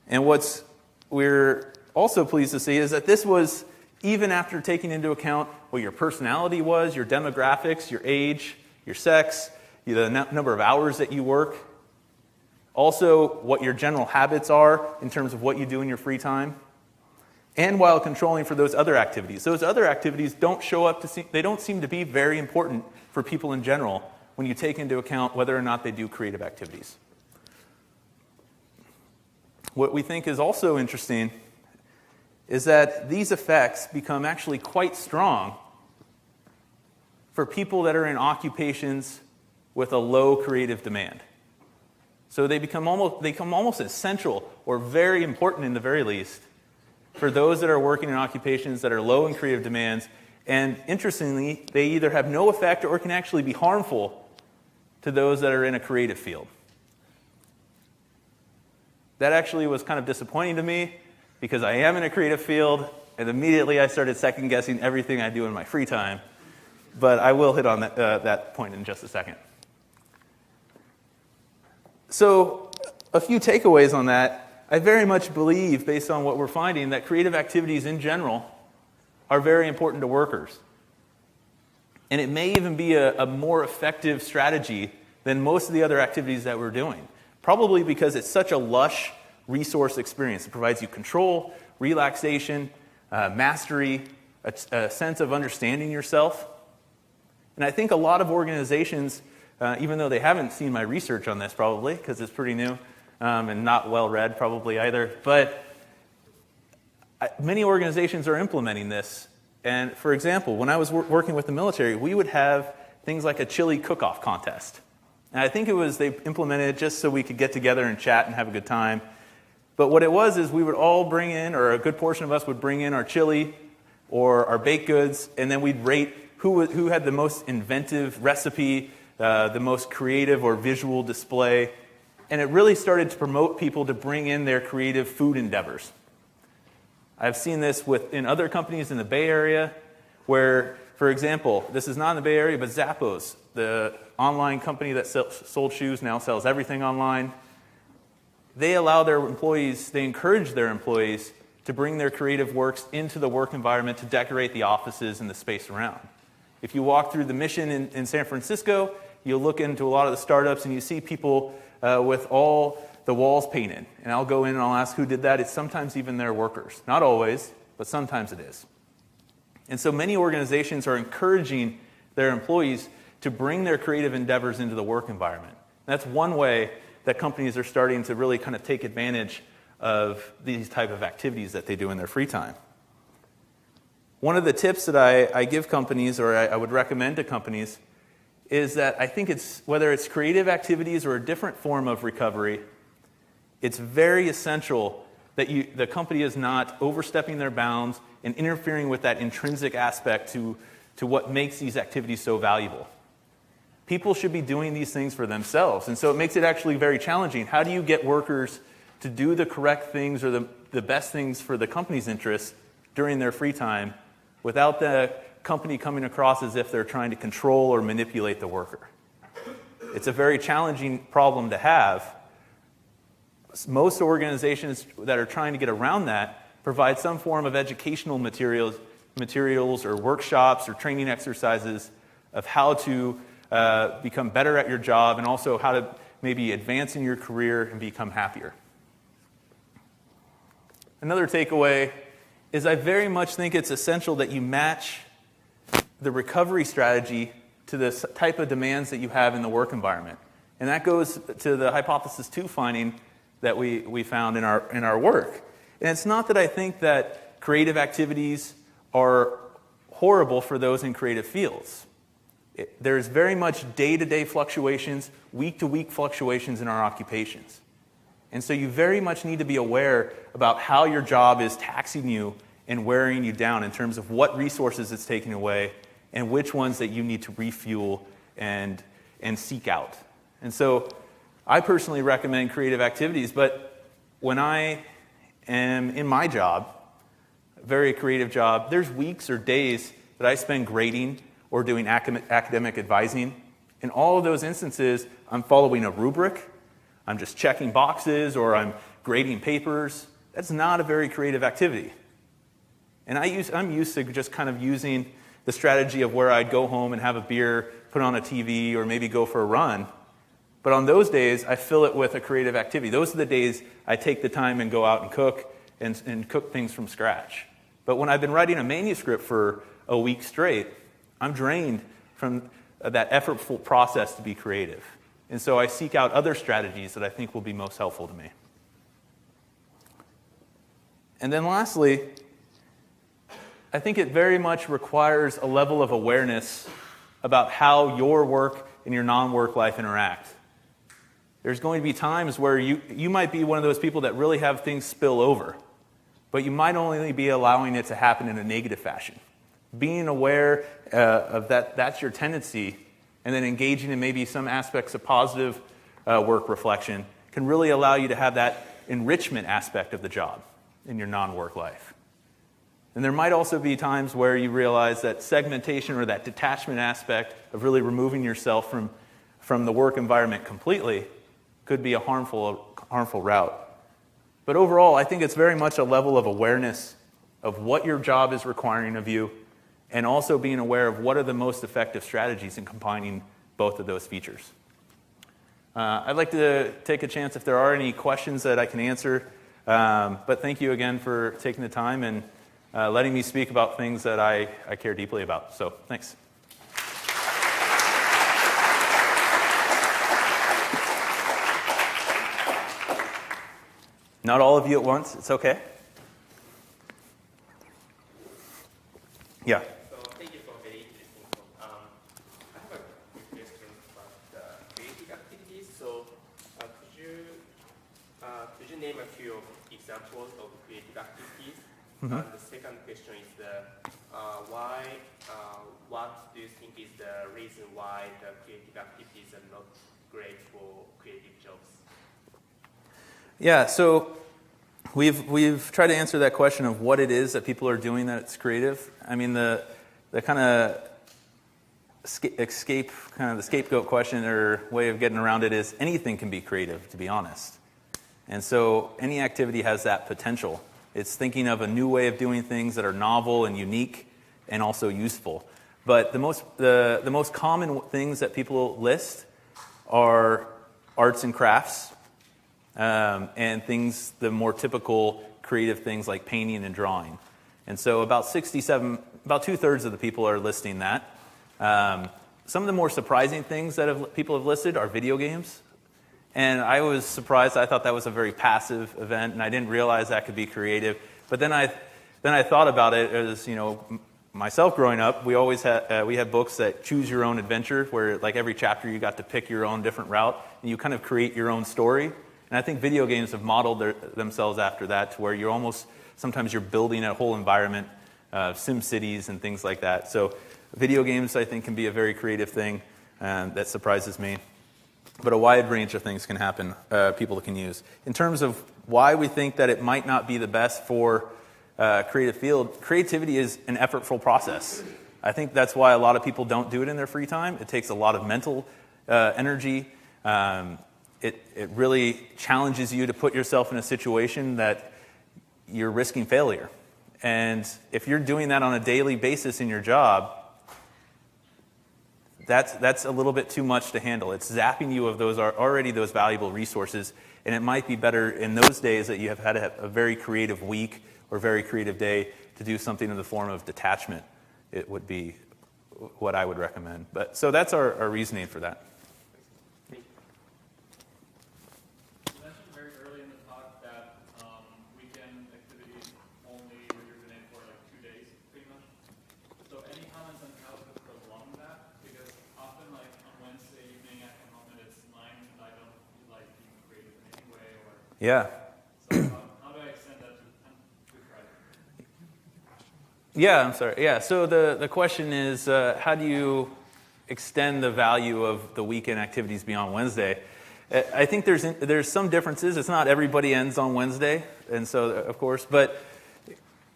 And what we're also pleased to see is that this was even after taking into account what your personality was, your demographics, your age, your sex, the number of hours that you work, also what your general habits are in terms of what you do in your free time, and while controlling for those other activities. Those other activities don't they don't seem to be very important for people in general when you take into account whether or not they do creative activities. What we think is also interesting is that these effects become actually quite strong for people that are in occupations with a low creative demand. So they become almost essential or very important in the very least for those that are working in occupations that are low in creative demands. And interestingly, they either have no effect or can actually be harmful to those that are in a creative field. That actually was kind of disappointing to me because I am in a creative field, and immediately I started second-guessing everything I do in my free time. But I will hit on that point in just a second. So a few takeaways on that. I very much believe, based on what we're finding, that creative activities in general are very important to workers. And it may even be a more effective strategy than most of the other activities that we're doing. Probably because it's such a lush resource experience. It provides you control, relaxation, mastery, a sense of understanding yourself. And I think a lot of organizations, even though they haven't seen my research on this probably, because it's pretty new and not well read probably either, but many organizations are implementing this. And for example, when I was working with the military, we would have things like a chili cook-off contest. And I think they implemented it just so we could get together and chat and have a good time. But what it was is we would all bring in, or a good portion of us would bring in our chili or our baked goods, and then we'd rate who had the most inventive recipe, the most creative or visual display. And it really started to promote people to bring in their creative food endeavors. I've seen this in other companies in the Bay Area where for example, this is not in the Bay Area, but Zappos, the online company that sold shoes, now sells everything online. They encourage their employees to bring their creative works into the work environment to decorate the offices and the space around. If you walk through the Mission in San Francisco, you'll look into a lot of the startups and you see people with all the walls painted. And I'll go in and I'll ask who did that. It's sometimes even their workers. Not always, but sometimes it is. And so many organizations are encouraging their employees to bring their creative endeavors into the work environment. And that's one way that companies are starting to really kind of take advantage of these type of activities that they do in their free time. One of the tips that I give companies, or I would recommend to companies, is that I think whether it's creative activities or a different form of recovery, it's very essential that the company is not overstepping their bounds and interfering with that intrinsic aspect to what makes these activities so valuable. People should be doing these things for themselves, and so it makes it actually very challenging. How do you get workers to do the correct things or the best things for the company's interests during their free time without the company coming across as if they're trying to control or manipulate the worker? It's a very challenging problem to have. Most organizations that are trying to get around that provide some form of educational materials or workshops or training exercises of how to become better at your job and also how to maybe advance in your career and become happier. Another takeaway is I very much think it's essential that you match the recovery strategy to the type of demands that you have in the work environment. And that goes to the hypothesis 2 finding that we found in our work. And it's not that I think that creative activities are horrible for those in creative fields. There's very much day-to-day fluctuations, week-to-week fluctuations in our occupations. And so you very much need to be aware about how your job is taxing you and wearing you down in terms of what resources it's taking away and which ones that you need to refuel and seek out. And so I personally recommend creative activities, but when I am in my job, a very creative job, there's weeks or days that I spend grading or doing academic advising. In all of those instances, I'm following a rubric, I'm just checking boxes, or I'm grading papers. That's not a very creative activity. And I'm used to just kind of using the strategy of where I'd go home and have a beer, put on a TV, or maybe go for a run. But on those days, I fill it with a creative activity. Those are the days I take the time and go out and cook and cook things from scratch. But when I've been writing a manuscript for a week straight, I'm drained from that effortful process to be creative. And so I seek out other strategies that I think will be most helpful to me. And then lastly, I think it very much requires a level of awareness about how your work and your non-work life interact. There's going to be times where you might be one of those people that really have things spill over, but you might only be allowing it to happen in a negative fashion. Being aware of that's your tendency, and then engaging in maybe some aspects of positive work reflection can really allow you to have that enrichment aspect of the job in your non-work life. And there might also be times where you realize that segmentation or that detachment aspect of really removing yourself from the work environment completely could be a harmful route. But overall, I think it's very much a level of awareness of what your job is requiring of you, and also being aware of what are the most effective strategies in combining both of those features. I'd like to take a chance if there are any questions that I can answer, but thank you again for taking the time and letting me speak about things that I care deeply about. So thanks. Not all of you at once, it's okay. Yeah. So thank you for very interesting talk. I have a quick question about the creative activities. So could you name a few examples of creative activities? Mm-hmm. And the second question is what do you think is the reason why the creative activities are not great for creative jobs? Yeah, so we've tried to answer that question of what it is that people are doing that's creative. I mean, the the kind of escape, kind of the scapegoat question or way of getting around it is anything can be creative, to be honest. And so any activity has that potential. It's thinking of a new way of doing things that are novel and unique and also useful. But the most common things that people list are arts and crafts, and things, the more typical creative things like painting and drawing. And so about 2/3 of the people are listing that. Some of the more surprising things that people have listed are video games. And I was surprised. I thought that was a very passive event, and I didn't realize that could be creative. But then I thought about it as, myself growing up, we always had books that choose your own adventure, where like every chapter you got to pick your own different route, and you kind of create your own story. And I think video games have modeled themselves after that, to where sometimes you're building a whole environment, sim cities and things like that. So video games, I think, can be a very creative thing that surprises me. But a wide range of things can happen, people can use. In terms of why we think that it might not be the best for creative field, creativity is an effortful process. I think that's why a lot of people don't do it in their free time. It takes a lot of mental energy. It really challenges you to put yourself in a situation that you're risking failure. And if you're doing that on a daily basis in your job, that's a little bit too much to handle. It's zapping you of those valuable resources, and it might be better in those days that you have had a very creative week or very creative day to do something in the form of detachment. It would be what I would recommend. So that's our reasoning for that. You mentioned very early in the talk that weekend activities only were driven in for like 2 days, pretty much. So any comments on how to prolong that? Because often, like on Wednesday evening, I come home and it's 9, and I don't feel like being creative in any way. Yeah. So how do I extend that to Friday? Yeah, I'm sorry. Yeah, so the question is, how do you extend the value of the weekend activities beyond Wednesday? I think there's some differences. It's not everybody ends on Wednesday, and so, of course, but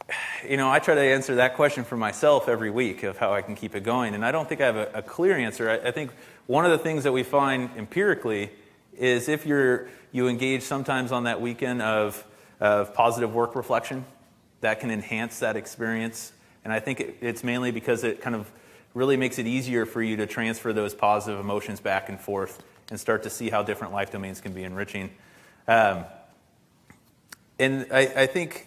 I try to answer that question for myself every week of how I can keep it going, and I don't think I have a clear answer. I think one of the things that we find empirically is if you engage sometimes on that weekend of positive work reflection, that can enhance that experience. And I think it's mainly because it kind of really makes it easier for you to transfer those positive emotions back and forth and start to see how different life domains can be enriching. And I think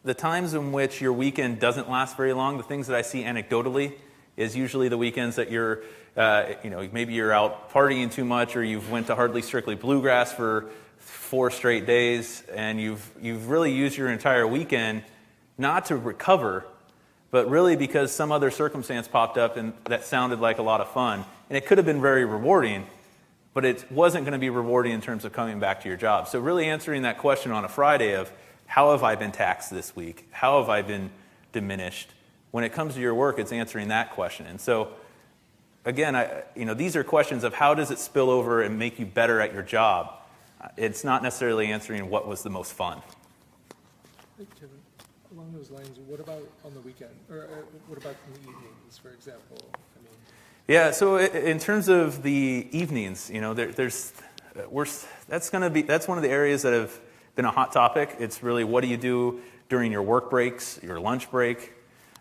the times in which your weekend doesn't last very long, the things that I see anecdotally is usually the weekends that you're, maybe you're out partying too much, or you've went to Hardly Strictly Bluegrass for 4 straight days, and you've really used your entire weekend not to recover, but really because some other circumstance popped up and that sounded like a lot of fun. And it could have been very rewarding, but it wasn't going to be rewarding in terms of coming back to your job. So really answering that question on a Friday of, how have I been taxed this week? How have I been diminished? When it comes to your work, it's answering that question. And so, again, these are questions of how does it spill over and make you better at your job? It's not necessarily answering what was the most fun. Hey, Kevin, along those lines, what about on the weekend? Or what about in the evenings, for example? Yeah, so in terms of the evenings, that's one of the areas that have been a hot topic. It's really, what do you do during your work breaks, your lunch break?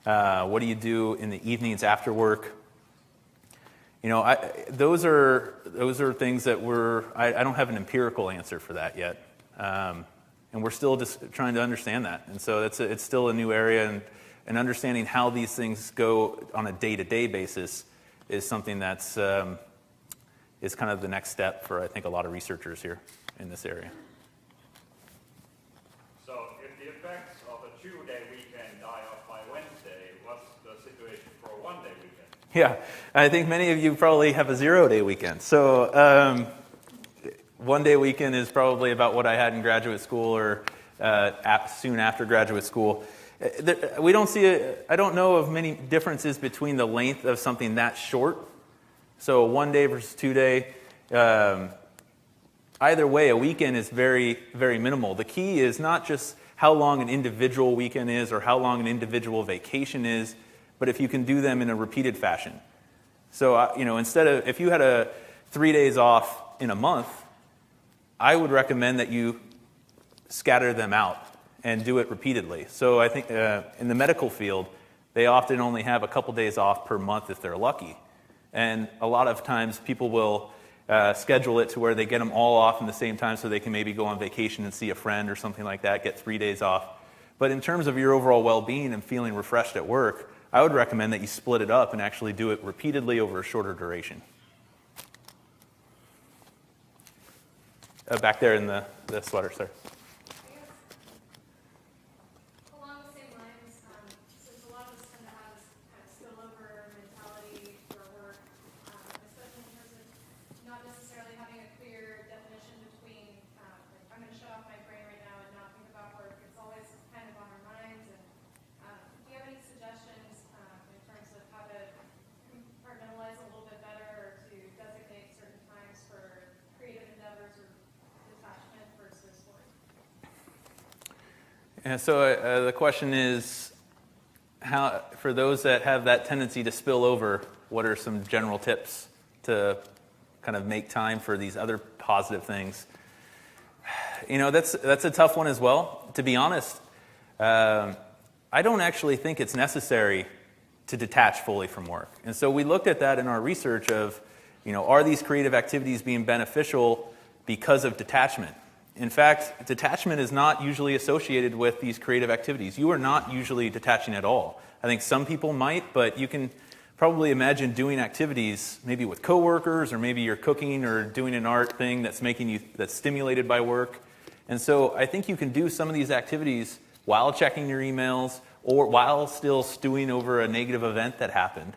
What do you do in the evenings after work? Those are things that I don't have an empirical answer for that yet. And we're still just trying to understand that. And so it's still a new area, and understanding how these things go on a day-to-day basis is something that's is kind of the next step for, I think, a lot of researchers here in this area. So if the effects of a 2-day weekend die off by Wednesday, what's the situation for a 1-day weekend? Yeah, I think many of you probably have a 0-day weekend. So 1-day weekend is probably about what I had in graduate school or soon after graduate school. We don't I don't know of many differences between the length of something that short. So 1 day versus 2 day. Either way, a weekend is very, very minimal. The key is not just how long an individual weekend is or how long an individual vacation is, but if you can do them in a repeated fashion. So, instead of, if you had 3 days off in a month, I would recommend that you scatter them out and do it repeatedly. So I think in the medical field, they often only have a couple days off per month if they're lucky. And a lot of times people will schedule it to where they get them all off in the same time so they can maybe go on vacation and see a friend or something like that, get 3 days off. But in terms of your overall well-being and feeling refreshed at work, I would recommend that you split it up and actually do it repeatedly over a shorter duration. Back there in the sweater, sir. Along the same lines, since a lot of us tend to have this kind of spillover mentality for work, especially in terms of not necessarily having a clear definition between, like, I'm going to shut off my brain right now and not think about work. It's always kind of on our minds. And do you have any suggestions in terms of how to compartmentalize a little bit better or to designate certain times for creative endeavors or detachment versus work? And so the question is, how, for those that have that tendency to spill over, what are some general tips to kind of make time for these other positive things? That's a tough one as well. To be honest, I don't actually think it's necessary to detach fully from work. And so we looked at that in our research of, are these creative activities being beneficial because of detachment? In fact, detachment is not usually associated with these creative activities. You are not usually detaching at all. I think some people might, but you can probably imagine doing activities maybe with coworkers, or maybe you're cooking or doing an art thing that's stimulated by work. And so I think you can do some of these activities while checking your emails or while still stewing over a negative event that happened.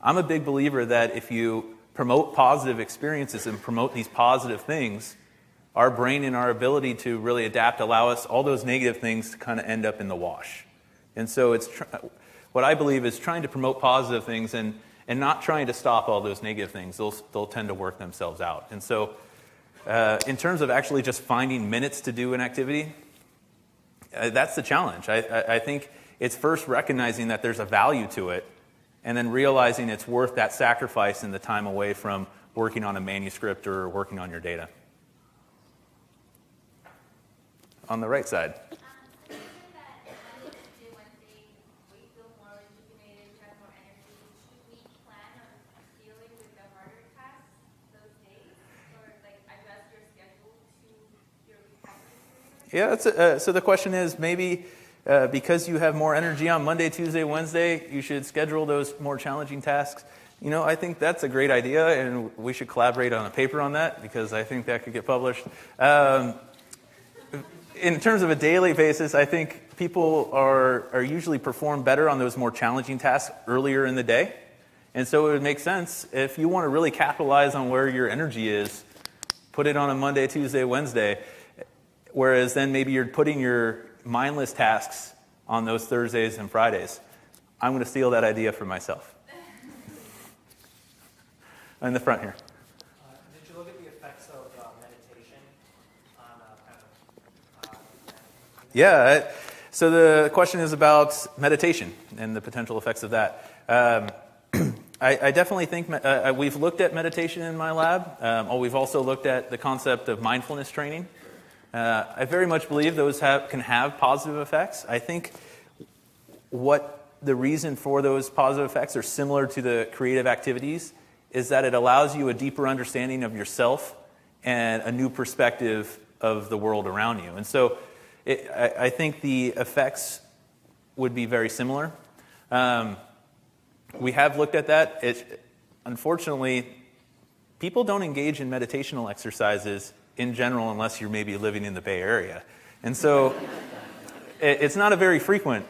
I'm a big believer that if you promote positive experiences and promote these positive things, our brain and our ability to really adapt allow us all those negative things to kind of end up in the wash. And so what I believe is trying to promote positive things and not trying to stop all those negative things. They'll tend to work themselves out. And so in terms of actually just finding minutes to do an activity, that's the challenge. I think it's first recognizing that there's a value to it, and then realizing it's worth that sacrifice and the time away from working on a manuscript or working on your data. On the right side. So you said that Monday, Tuesday, Wednesday, we feel more rejuvenated, we have more energy. Should we plan on dealing with the harder tasks those days, or adjust your schedule to your recovery? Yeah, so the question is maybe because you have more energy on Monday, Tuesday, Wednesday, you should schedule those more challenging tasks. I think that's a great idea, and we should collaborate on a paper on that because I think that could get published. In terms of a daily basis, I think people are usually perform better on those more challenging tasks earlier in the day. And so it would make sense, if you want to really capitalize on where your energy is, put it on a Monday, Tuesday, Wednesday, whereas then maybe you're putting your mindless tasks on those Thursdays and Fridays. I'm going to steal that idea for myself. In the front here. Did you look at the effects of meditation on Yeah, so the question is about meditation and the potential effects of that. I definitely think we've looked at meditation in my lab. We've also looked at the concept of mindfulness training. I very much believe those can have positive effects. I think what the reason for those positive effects are similar to the creative activities is that it allows you a deeper understanding of yourself and a new perspective of the world around you. And so I think the effects would be very similar. We have looked at that. Unfortunately, people don't engage in meditational exercises in general unless you're maybe living in the Bay Area. And so it's not a very frequent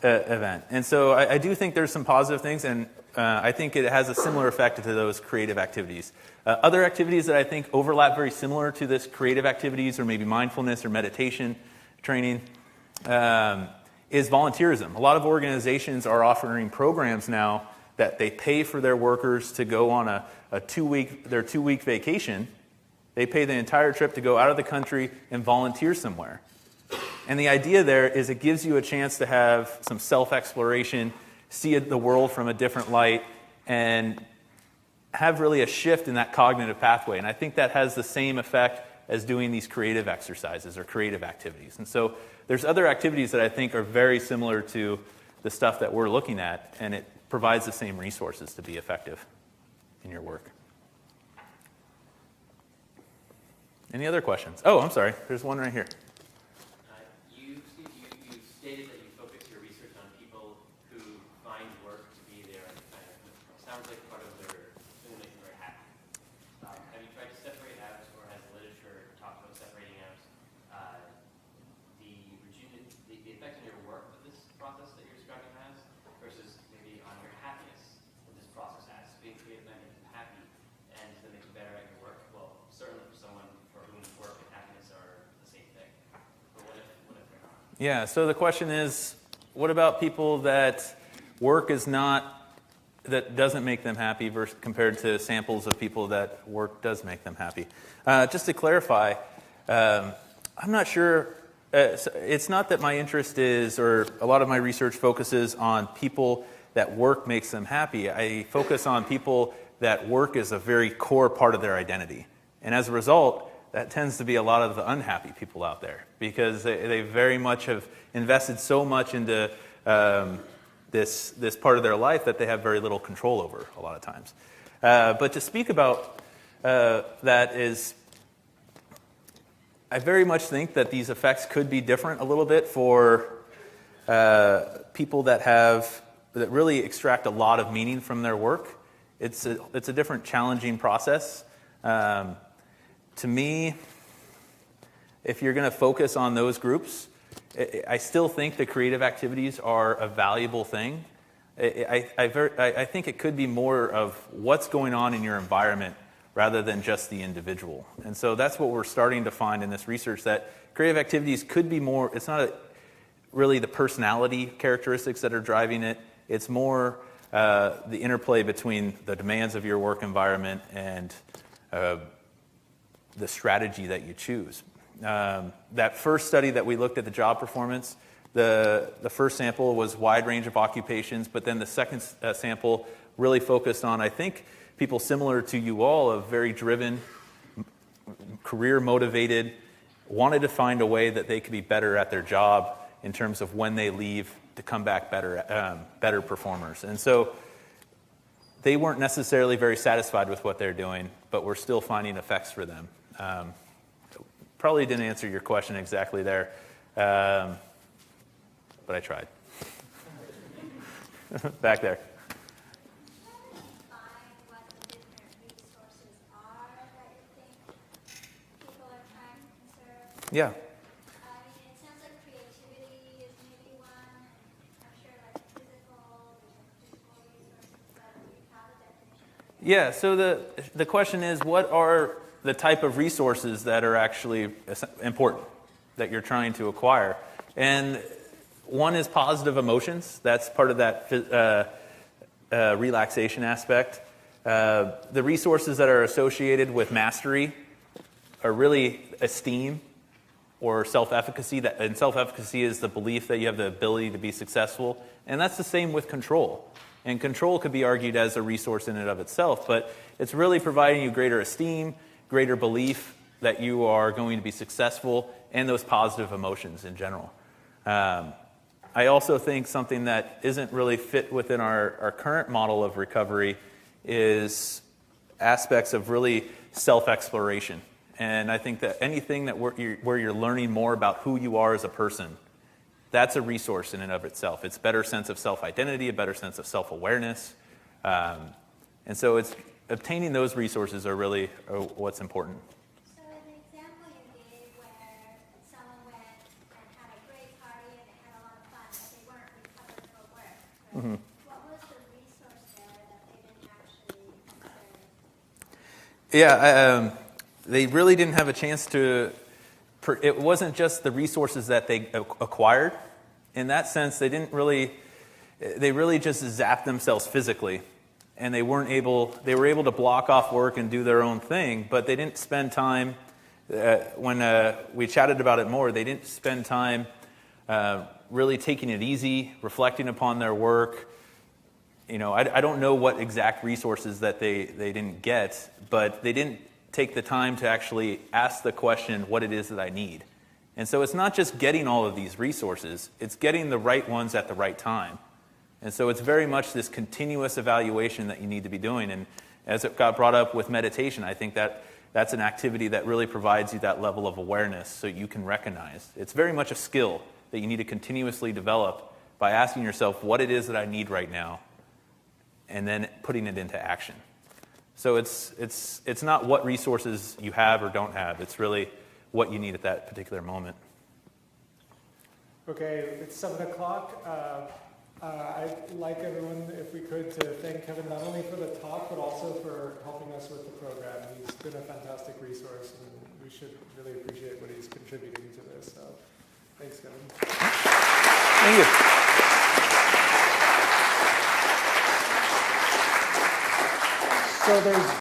event. And so I do think there's some positive things, and I think it has a similar effect to those creative activities. Other activities that I think overlap very similar to this creative activities, or maybe mindfulness or meditation training, is volunteerism. A lot of organizations are offering programs now that they pay for their workers to go on their 2-week vacation. They pay the entire trip to go out of the country and volunteer somewhere. And the idea there is it gives you a chance to have some self-exploration, see the world from a different light, and have really a shift in that cognitive pathway. And I think that has the same effect as doing these creative exercises or creative activities. And so there's other activities that I think are very similar to the stuff that we're looking at, and it provides the same resources to be effective in your work. Any other questions? Oh, I'm sorry. There's one right here. You stated that you focus your research on people who find work to be their kind of, sounds like part of their thing that makes them very happy. Have you tried to separate out, or has the literature talked about separating out the effect on your work that this process that you're describing has, versus maybe on your happiness that this process has? Being creative might make you happy, and to make you better at your work. Well, certainly for someone for whom work and happiness are the same thing. But what if they're not? Yeah, so the question is, what about people that work is not, that doesn't make them happy versus compared to samples of people that work does make them happy? Just to clarify, I'm not sure, it's not that my interest is, or a lot of my research focuses on people that work makes them happy. I focus on people that work is a very core part of their identity. And as a result, that tends to be a lot of the unhappy people out there, because they very much have invested so much into this part of their life that they have very little control over a lot of times. But to speak about that is, I very much think that these effects could be different a little bit for people that really extract a lot of meaning from their work. It's a different challenging process. To me, if you're going to focus on those groups, I still think the creative activities are a valuable thing. I think it could be more of what's going on in your environment rather than just the individual. And so that's what we're starting to find in this research, that creative activities could be more, it's not really the personality characteristics that are driving it. It's more the interplay between the demands of your work environment and the strategy that you choose. That first study that we looked at the job performance, the first sample was wide range of occupations, but then the second sample really focused on, I think, people similar to you all, of very driven, career motivated, wanted to find a way that they could be better at their job in terms of when they leave to come back better performers. And so they weren't necessarily very satisfied with what they're doing, but we're still finding effects for them. Probably didn't answer your question exactly there, but I tried. Back there. Define what the different resources are that you think people are trying to conserve. Yeah. I mean, it sounds like creativity is maybe one, and I'm sure like physical resources, but do you have a definition? Yeah, so the question is, what are the type of resources that are actually important that you're trying to acquire? And one is positive emotions. That's part of that relaxation aspect. The resources that are associated with mastery are really esteem or self-efficacy. And self-efficacy is the belief that you have the ability to be successful. And that's the same with control. And control could be argued as a resource in and of itself, but it's really providing you greater esteem, greater belief that you are going to be successful, and those positive emotions in general. I also think something that isn't really fit within our current model of recovery is aspects of really self-exploration. And I think that anything that where you're learning more about who you are as a person, that's a resource in and of itself. It's a better sense of self-identity, a better sense of self-awareness. And so it's obtaining those resources are really what's important. So an example you gave where someone went and had a great party and they had a lot of fun, but they weren't recovered for work, right? Mm-hmm. What was the resource there that they didn't actually conserve? Yeah, they really didn't have a chance to. It wasn't just the resources that they acquired. In that sense, they really just zapped themselves physically. And they were able to block off work and do their own thing, but they didn't spend time, when we chatted about it more, they didn't spend time really taking it easy, reflecting upon their work, I don't know what exact resources that they didn't get, but they didn't take the time to actually ask the question, what it is that I need. And so it's not just getting all of these resources, it's getting the right ones at the right time. And so it's very much this continuous evaluation that you need to be doing. And as it got brought up with meditation, I think that that's an activity that really provides you that level of awareness so you can recognize. It's very much a skill that you need to continuously develop by asking yourself what it is that I need right now, and then putting it into action. So it's not what resources you have or don't have. It's really what you need at that particular moment. Okay, it's 7 o'clock. I'd like everyone, if we could, to thank Kevin not only for the talk, but also for helping us with the program. He's been a fantastic resource, and we should really appreciate what he's contributing to this. So, thanks, Kevin. Thank you. So there's